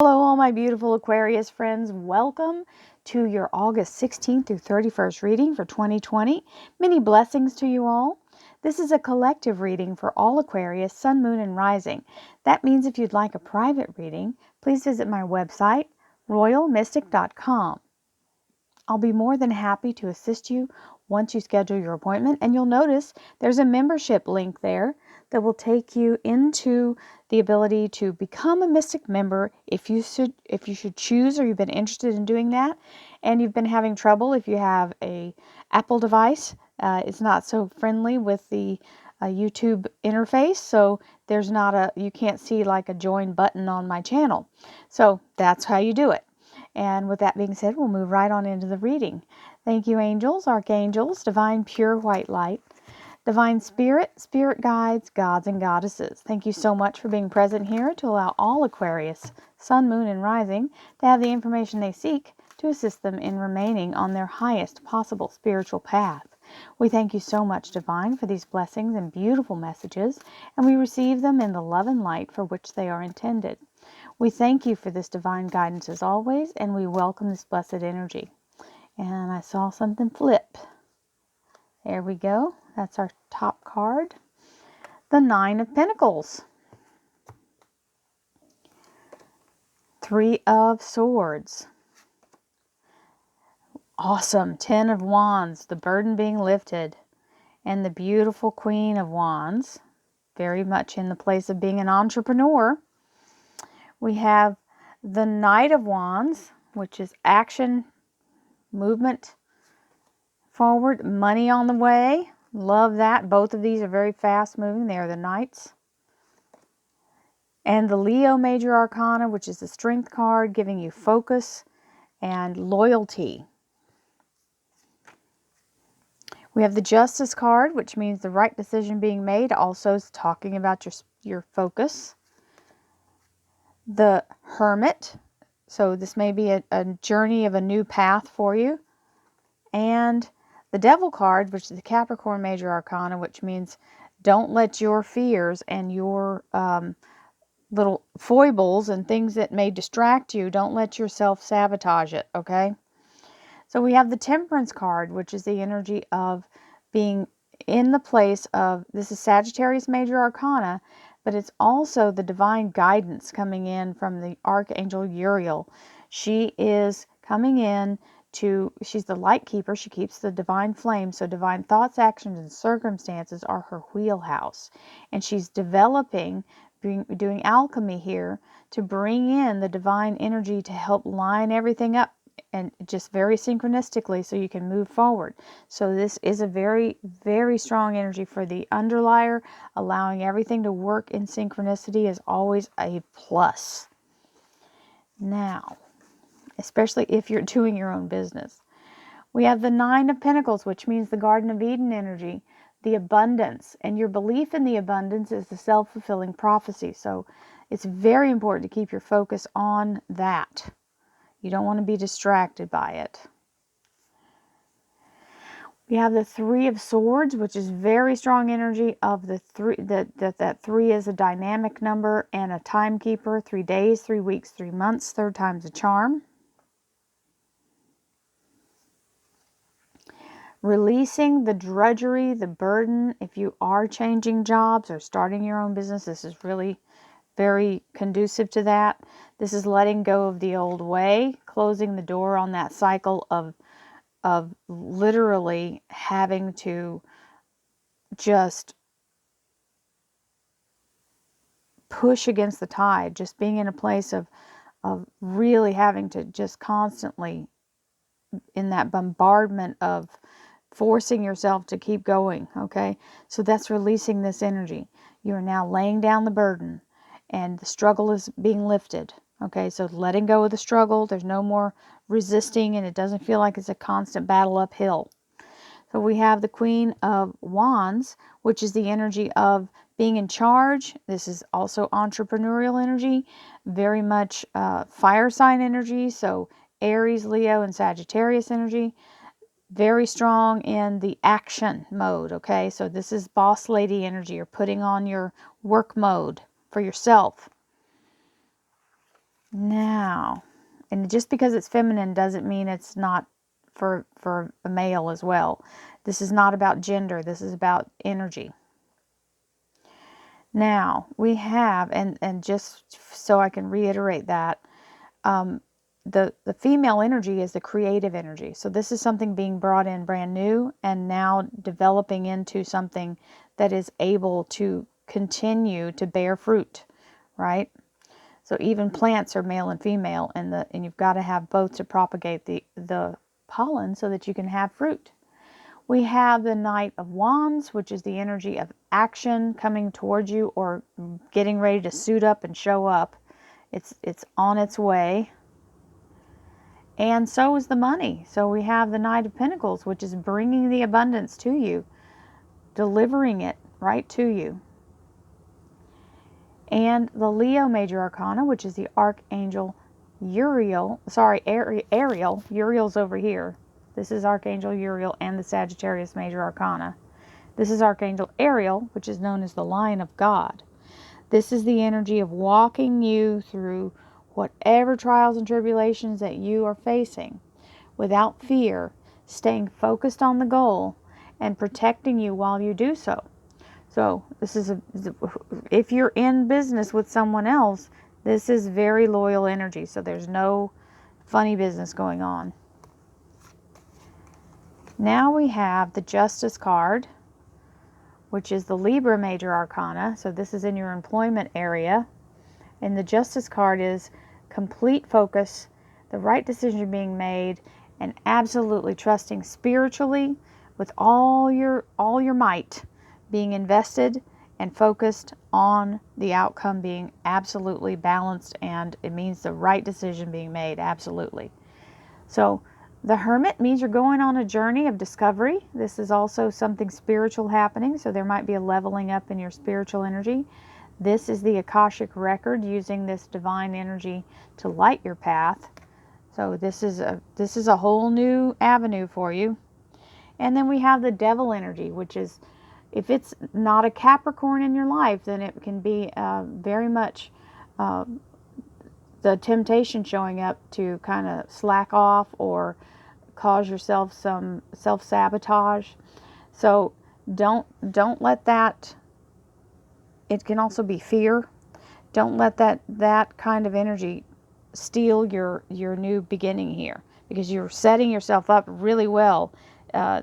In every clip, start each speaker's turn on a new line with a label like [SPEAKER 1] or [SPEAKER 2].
[SPEAKER 1] Hello, all my beautiful Aquarius friends. Welcome to your August 16th through 31st reading for 2020. Many blessings to you all. This is a collective reading for all Aquarius, Sun, Moon, and Rising. That means if you'd like a private reading, please visit my website, royalmystic.com. I'll be more than happy to assist you once you schedule your appointment, and you'll notice there's a membership link there that will take you into the ability to become a Mystic member if you should choose, or you've been interested in doing that and you've been having trouble. If you have a Apple device, it's not so friendly with the YouTube interface, so there's not you can't see like a join button on my channel. So that's how you do it. And with that being said, we'll move right on into the reading. Thank you, angels, archangels, divine pure white light, divine spirit, spirit guides, gods and goddesses. Thank you so much for being present here to allow all Aquarius, Sun, Moon, and Rising to have the information they seek to assist them in remaining on their highest possible spiritual path. We thank you so much, Divine, for these blessings and beautiful messages, and we receive them in the love and light for which they are intended. We thank you for this divine guidance as always, and we welcome this blessed energy. And I saw something flip. There we go. That's our top card. The Nine of Pentacles. Three of Swords. Awesome. 10 of Wands, the burden being lifted. And the beautiful Queen of Wands, very much in the place of being an entrepreneur. We have the Knight of Wands, which is action, movement forward, money on the way. Love that. Both of these are very fast moving. They are the Knights. And the Leo Major Arcana, which is the Strength card, giving you focus and loyalty. We have the Justice card, which means the right decision being made. Also is talking about your focus. The Hermit. So this may be a journey of a new path for you. And the Devil card, which is the Capricorn Major Arcana, which means don't let your fears and your little foibles and things that may distract you, don't let yourself sabotage it, okay? So we have the Temperance card, which is the energy of being in the place of, this is Sagittarius Major Arcana, but it's also the divine guidance coming in from the Archangel Uriel. She is coming in she's the light keeper. She keeps the divine flame. So divine thoughts, actions, and circumstances are her wheelhouse. And she's developing, doing alchemy here to bring in the divine energy to help line everything up, and just very synchronistically so you can move forward. So this is a very, very strong energy for the underlier. Allowing everything to work in synchronicity is always a plus. Now, especially if you're doing your own business. We have the Nine of Pentacles, which means the Garden of Eden energy, the abundance, and your belief in the abundance is the self-fulfilling prophecy. So it's very important to keep your focus on that. You don't want to be distracted by it. We have the Three of Swords, which is very strong energy of the three. That three is a dynamic number and a timekeeper. 3 days, 3 weeks, 3 months. Third time's a charm. Releasing the drudgery, the burden. If you are changing jobs or starting your own business, this is really very conducive to that. This is letting go of the old way, closing the door on that cycle of literally having to just push against the tide, just being in a place of really having to just constantly in that bombardment of forcing yourself to keep going, okay? So that's releasing this energy. You are now laying down the burden and the struggle is being lifted, okay? So letting go of the struggle, there's no more resisting, and it doesn't feel like it's a constant battle uphill. So we have the Queen of Wands, which is the energy of being in charge. This is also entrepreneurial energy, very much fire sign energy. So Aries, Leo, and Sagittarius energy. Very strong in the action mode, okay? So this is boss lady energy. You're putting on your work mode for yourself. Now, and just because it's feminine doesn't mean it's not for a male as well. This is not about gender. This is about energy. Now, we have, and just so I can reiterate that, the female energy is the creative energy. So this is something being brought in brand new and now developing into something that is able to continue to bear fruit, right? So even plants are male and female, and you've got to have both to propagate the pollen so that you can have fruit. We have the Knight of Wands, which is the energy of action coming towards you or getting ready to suit up and show up. It's on its way. And so is the money. So we have the Knight of Pentacles, which is bringing the abundance to you, delivering it right to you. And the Leo Major Arcana, which is the Archangel Uriel. Sorry, Ariel. Uriel's over here. This is Archangel Uriel and the Sagittarius Major Arcana. This is Archangel Ariel, which is known as the Lion of God. This is the energy of walking you through whatever trials and tribulations that you are facing without fear, staying focused on the goal, and protecting you while you do so. So this is if you're in business with someone else, this is very loyal energy. So there's no funny business going on. Now we have the Justice card, which is the Libra Major Arcana. So this is in your employment area. And the Justice card is complete focus, the right decision being made, and absolutely trusting spiritually with all your might, being invested and focused on the outcome being absolutely balanced, and it means the right decision being made, absolutely. So the Hermit means you're going on a journey of discovery. This is also something spiritual happening, so there might be a leveling up in your spiritual energy. This is the Akashic record, using this divine energy to light your path. So this is a whole new avenue for you. And then we have the Devil energy, which is, if it's not a Capricorn in your life, then it can be very much the temptation showing up to kind of slack off or cause yourself some self-sabotage. So don't let that, it can also be fear. Don't let that kind of energy steal your new beginning here, because you're setting yourself up really well.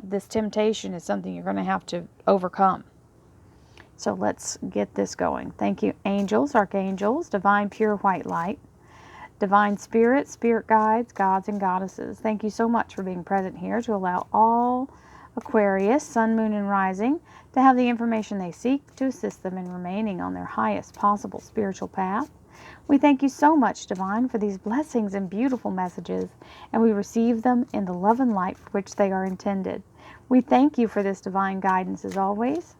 [SPEAKER 1] This temptation is something you're going to have to overcome. So let's get this going. Thank you, angels, archangels, divine pure white light, divine spirit, spirit guides, gods and goddesses. Thank you so much for being present here to allow all Aquarius, sun, moon, and rising to have the information they seek to assist them in remaining on their highest possible spiritual path. We thank you so much, Divine, for these blessings and beautiful messages, and we receive them in the love and light for which they are intended. We thank you for this divine guidance as always,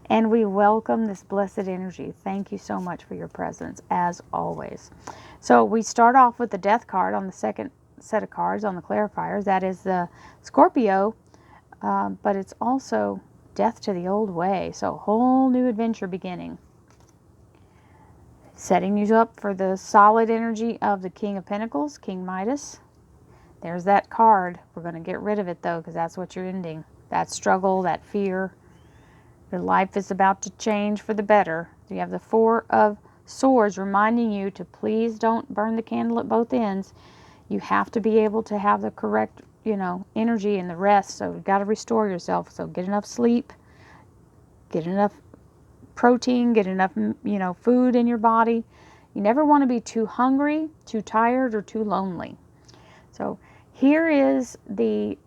[SPEAKER 1] and we welcome this blessed energy. Thank you so much for your presence, as always. So we start off with the Death card on the second set of cards on the clarifiers. That is the Scorpio, but it's also death to the old way. So whole new adventure beginning. Setting you up for the solid energy of the King of Pentacles, King Midas. There's that card. We're going to get rid of it, though, because that's what you're ending. That struggle, that fear. Your life is about to change for the better. You have the Four of Swords reminding you to please don't burn the candle at both ends. You have to be able to have the correct, energy and the rest. So you've got to restore yourself. So get enough sleep. Get enough protein, get enough, food in your body. You never want to be too hungry, too tired, or too lonely. So here is the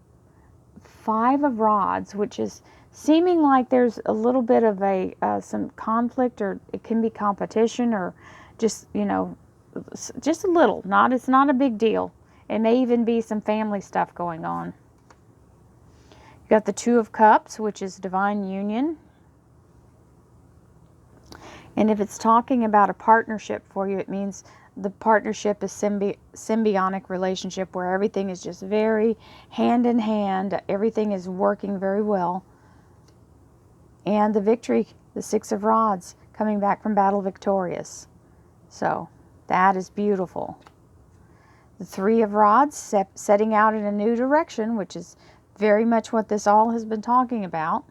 [SPEAKER 1] Five of Rods, which is seeming like there's a little bit of some conflict, or it can be competition, or just, just a little. It's not a big deal. It may even be some family stuff going on. You got the Two of Cups, which is divine union. And if it's talking about a partnership for you, it means the partnership is symbiotic relationship where everything is just very hand in hand. Everything is working very well. And the victory, the Six of Rods, coming back from battle victorious. So that is beautiful. The Three of Rods, setting out in a new direction, which is very much what this all has been talking about.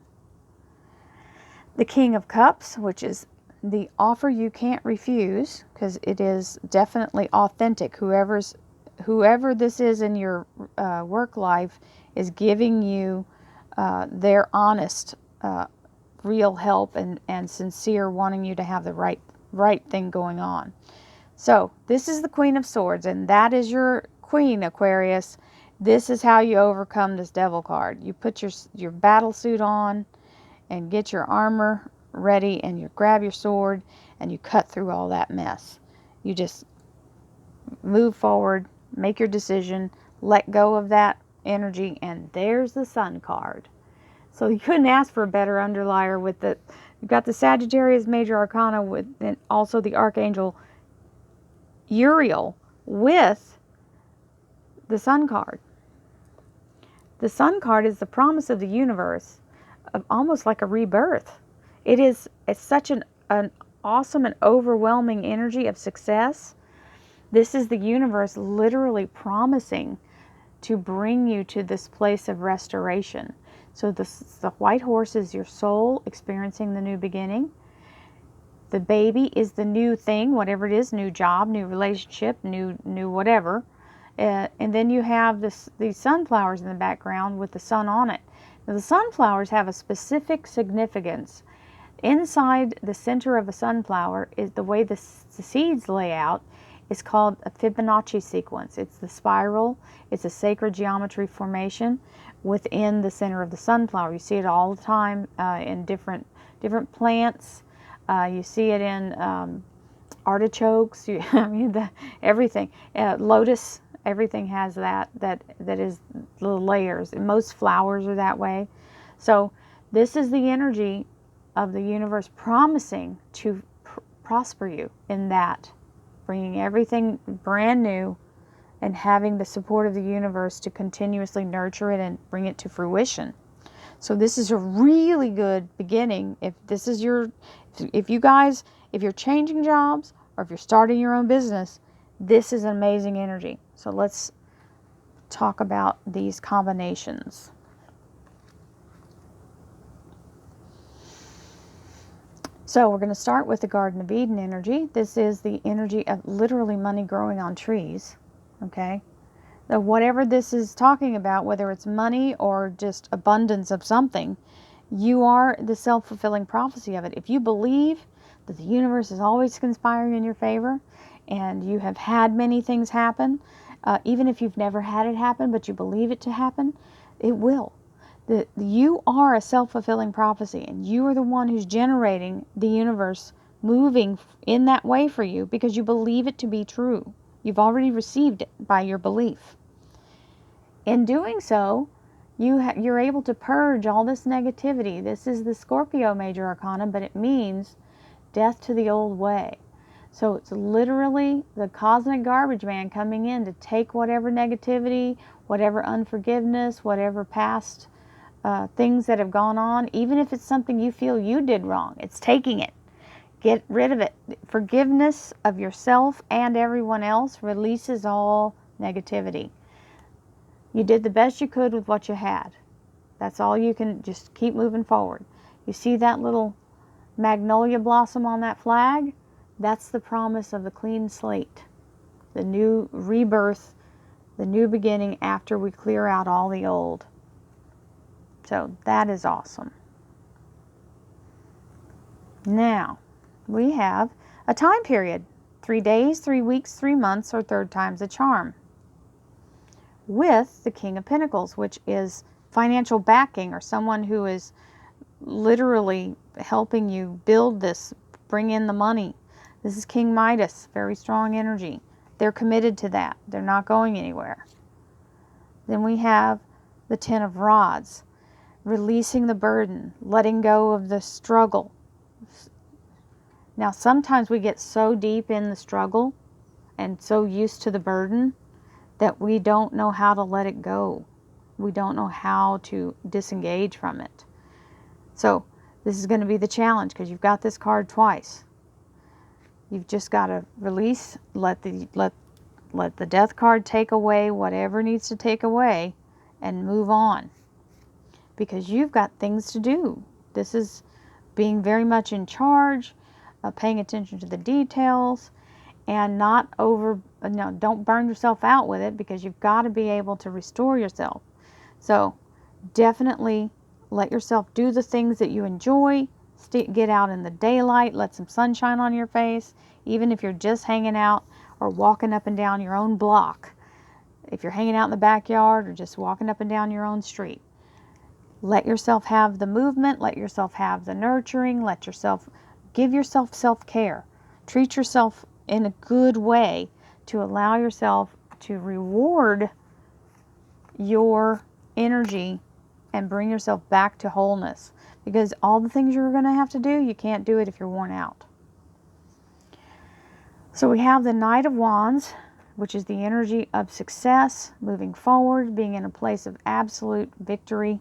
[SPEAKER 1] The King of Cups, which is the offer you can't refuse, because it is definitely authentic. Whoever this is in your work life is giving you their honest, real help and sincere, wanting you to have the right thing going on. So this is the Queen of Swords, and that is your queen, Aquarius. This is how you overcome this Devil card. You put your battle suit on and get your armor ready, and you grab your sword and you cut through all that mess. You just move forward, make your decision, let go of that energy, and there's the Sun card. So you couldn't ask for a better underlier with the, you've got the Sagittarius Major Arcana with, and also the Archangel Uriel with the Sun card. The Sun card is the promise of the universe, of almost like a rebirth. It's such an awesome and overwhelming energy of success. This is the universe literally promising to bring you to this place of restoration. So the white horse is your soul experiencing the new beginning. The baby is the new thing, whatever it is, new job, new relationship, new whatever. And then you have these sunflowers in the background with the sun on it. Now, the sunflowers have a specific significance. Inside the center of a sunflower is the way the seeds lay out is called a Fibonacci sequence. It's the spiral. It's a sacred geometry formation within the center of the sunflower. You see it all the time in different plants. You see it in artichokes. I mean, everything. Lotus. Everything has that is little layers. And most flowers are that way. So this is the energy of the universe promising to prosper you in that, bringing everything brand new and having the support of the universe to continuously nurture it and bring it to fruition. So this is a really good beginning. If you're changing jobs or if you're starting your own business, this is an amazing energy. So let's talk about these combinations. So we're going to start with the Garden of Eden energy. This is the energy of literally money growing on trees. Okay? So whatever this is talking about, whether it's money or just abundance of something, you are the self-fulfilling prophecy of it. If you believe that the universe is always conspiring in your favor, and you have had many things happen, even if you've never had it happen, but you believe it to happen, it will. You are a self-fulfilling prophecy, and you are the one who's generating the universe moving in that way for you because you believe it to be true. You've already received it by your belief. In doing so, you're able to purge all this negativity. This is the Scorpio Major Arcana, but it means death to the old way. So it's literally the cosmic garbage man coming in to take whatever negativity, whatever unforgiveness, whatever past things that have gone on, even if it's something you feel you did wrong. It's taking it. Get rid of it. Forgiveness of yourself and everyone else releases all negativity. You did the best you could with what you had. That's all you can, just keep moving forward. You see that little magnolia blossom on that flag? That's the promise of the clean slate, the new rebirth, the new beginning after we clear out all the old. So that is awesome. Now, we have a time period. 3 days, 3 weeks, 3 months, or third time's a charm. With the King of Pentacles, which is financial backing or someone who is literally helping you build this, bring in the money. This is King Midas, very strong energy. They're committed to that. They're not going anywhere. Then we have the Ten of Rods, releasing the burden, letting go of the struggle. Now, sometimes we get so deep in the struggle and so used to the burden that we don't know how to let it go. We don't know how to disengage from it. So this is going to be the challenge because you've got this card twice. You've just got to release, let the death card take away whatever needs to take away and move on, because you've got things to do. This is being very much in charge, paying attention to the details, and not no, don't burn yourself out with it, because you've got to be able to restore yourself. So definitely let yourself do the things that you enjoy. Get out in the daylight, let some sunshine on your face, even if you're just hanging out or walking up and down your own block. If you're hanging out in the backyard or just walking up and down your own street. Let yourself have the movement, let yourself have the nurturing, give yourself self-care. Treat yourself in a good way to allow yourself to reward your energy and bring yourself back to wholeness. Because all the things you're going to have to do, you can't do it if you're worn out. So we have the Knight of Wands, which is the energy of success, moving forward, being in a place of absolute victory.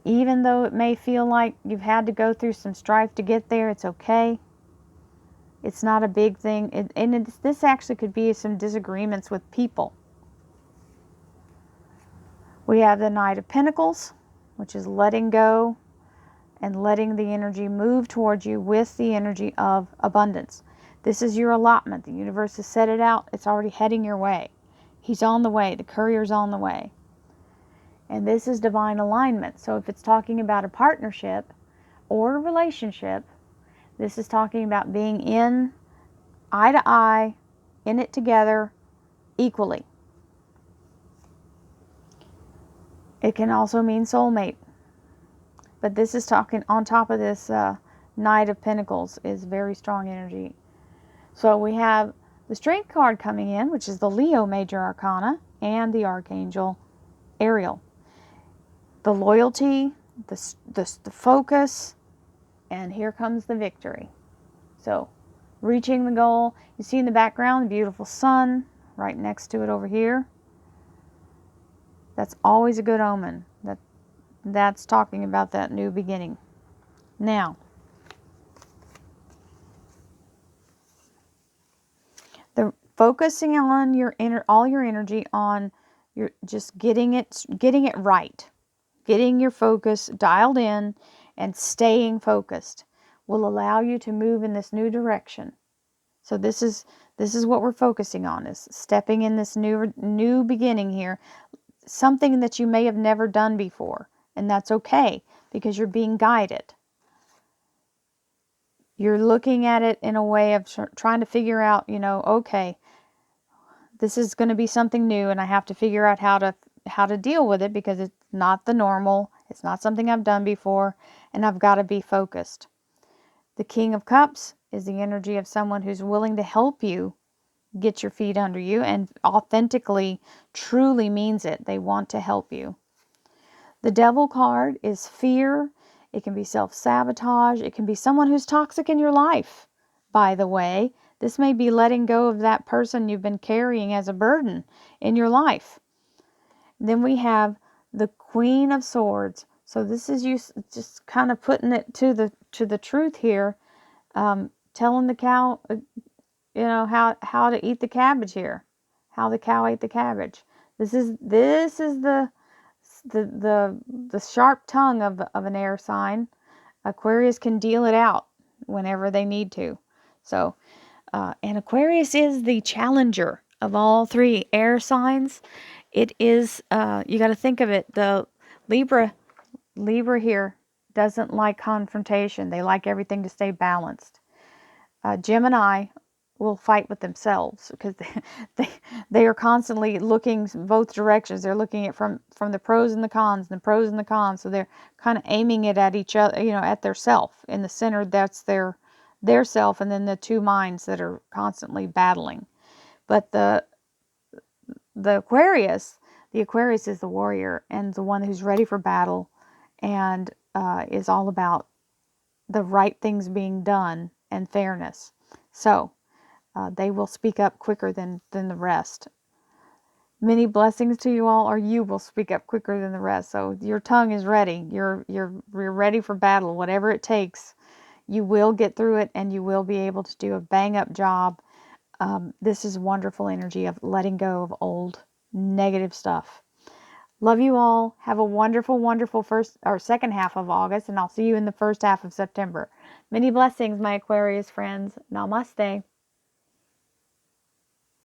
[SPEAKER 1] Even though it may feel like you've had to go through some strife to get there, it's okay. It's not a big thing. This actually could be some disagreements with people. We have the Knight of Pentacles, which is letting go and letting the energy move towards you with the energy of abundance. This is your allotment. The universe has set it out. It's already heading your way. He's on the way. The courier's on the way. And this is divine alignment. So if it's talking about a partnership or a relationship, this is talking about being in eye to eye, in it together, equally. It can also mean soulmate. But this is talking on top of this Knight of Pentacles is very strong energy. So we have the Strength card coming in, which is the Leo Major Arcana, and the Archangel Ariel. The loyalty, the focus, and here comes the victory. So reaching the goal. You see in the background the beautiful sun right next to it over here. That's always a good omen. That's talking about that new beginning. Now, the focusing on all your energy on your just getting it right. Getting your focus dialed in and staying focused will allow you to move in this new direction. So this is what we're focusing on, is stepping in this new beginning here. Something that you may have never done before. And that's okay, because you're being guided. You're looking at it in a way of trying to figure out, okay, this is going to be something new, and I have to figure out how to deal with it, because it's not the normal. It's not something I've done before, and I've got to be focused. The King of Cups is the energy of someone who's willing to help you get your feet under you and authentically, truly means it. They want to help you. The Devil card is fear. It can be self-sabotage. It can be someone who's toxic in your life, by the way. This may be letting go of that person you've been carrying as a burden in your life. Then we have the Queen of Swords. So this is you just kind of putting it to the truth here. Telling the cow, how to eat the cabbage here. How the cow ate the cabbage. This is the sharp tongue of an air sign. Aquarius can deal it out whenever they need to. So, and Aquarius is the challenger of all three air signs. It is, you got to think of it, the Libra here doesn't like confrontation. They like everything to stay balanced. Gemini will fight with themselves, because they are constantly looking both directions. They're looking at from the pros and the cons, and the pros and the cons. So they're kind of aiming it at each other, at their self. In the center, that's their self, and then the two minds that are constantly battling. But the Aquarius is the warrior, and the one who's ready for battle, and is all about the right things being done and fairness. So they will speak up quicker than the rest. Many blessings to you all, or you will speak up quicker than the rest. So your tongue is ready. You're ready for battle, whatever it takes. You will get through it, and you will be able to do a bang-up job. This is wonderful energy of letting go of old negative stuff. Love you all. Have a wonderful, wonderful first or second half of August, and I'll see you in the first half of September. Many blessings, my Aquarius friends. Namaste.